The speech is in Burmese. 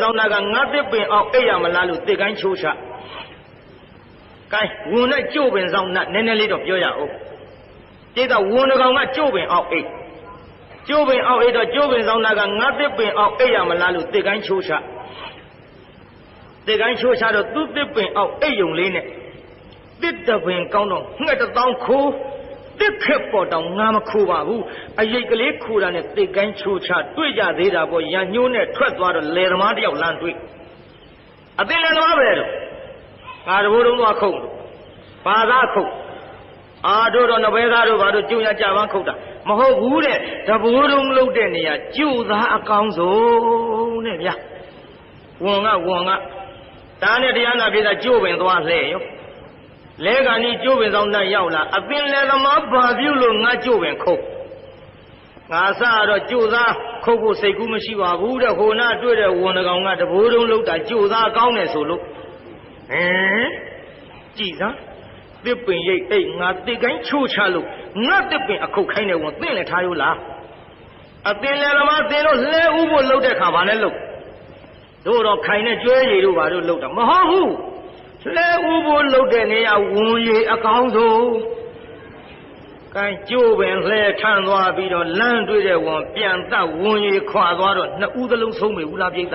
ဆောင်နာကငါတစ်ပင်အောင်အိပ်ရမလားလို့တစ်ကိုင်းချိုးချကဲဝန်နဲ့ကျိုးပင်ဆောင်နာနည်းနည်းလေးတော့ပြောရအောင်တိတ်တော့ဝန်တကောင်ကကျိုးပင်အောင်အိပ်ကျိုးပင်အောင်အိပ်တော့ကျိုးပင်ဆောင်နာကငါတစ်ပင်အောင်အိပ်ရမလားလို့တစ်ကိုင်းချိုးချတစ်ကိုင်းချိုးချတော့သူ့တစ်ပင်အောင်အိပ်ယုံလေးနဲ့တစ်တပင်ကောင်းတော့ငှက်တစ်တောင်းခိုးတစ်ခက်ပေါ်တောင်ငါမခိုးပါဘူးအရိတ်ကလေးခိုးတာနဲ့တစ်ကိုင်းချိုးချတွေ့ကြသေးတာပေါ့ရန်ညိုးနဲ့ထွက်သွားတော့လေသမားတယောက်လမ်းတွေ့အသိလေသမားပဲတော့ငါတဘိုးလုံးသွားခုတ်ဘာသာခုတ်အာတို့တော့နဘဲသားတို့ဘာတို့ကျုံရကြပန်းခုတ်တာမဟုတ်ဘူးတဲ့တဘိုးလုံးလုံးတဲ့နေရာကျုပ်သားအကောင်းဆုံးတဲ့ဗျာဝန်ကဒါနဲ့တရားနာပြေတာကျိုးပင်သွားလှဲ့ရောလဲကနီကျိုးပင်ဆောင်နဲ့ရောက်လာအပင်လေသမားဘာပြုလို့ငါကျိုးပင်ခုတ်ငါစတော့ကျိုးသားခုတ်ဖို့စိတ်ကူးမရှိပါဘူးတဲ့ဟိုနာတွေ့တဲ့ဝန်ကောင်ကတဘိုးလုံးလုံးတာကျိုးသားကောင်းတယ်ဆိုလို့ကြည်သားတစ်ပင်ရိတ်အိတ်ငါတစ်ကိုင်းချိုးချလို့ငါတစ်ပင်အခုတ်ခိုင်းတယ်ဝန်သင်လည်းထားရိုးလားအပင်လေသမားသင်တို့လှဲဥဖို့လှုပ်တဲ့ခါဘာလဲလှုပ်တို့တော့ခိုင်နဲ့ကျွဲရည်တို့ဘာတို့လှုပ်တာမဟုတ်ဘူးလှဲဥဖို့လှုပ်တဲ့နေရာဝန်ရည်အကောင်းဆုံးကိုင်းကျိုးပင်လှဲထမ်းသွားပြီးတော့လမ်းတွေ့တဲ့ဝန်ပြန်တတ်ဝန်ရည်ခွာသွားတော့နှစ်ဦးသလုံးဆုံးပြီဦးလားပြိဿ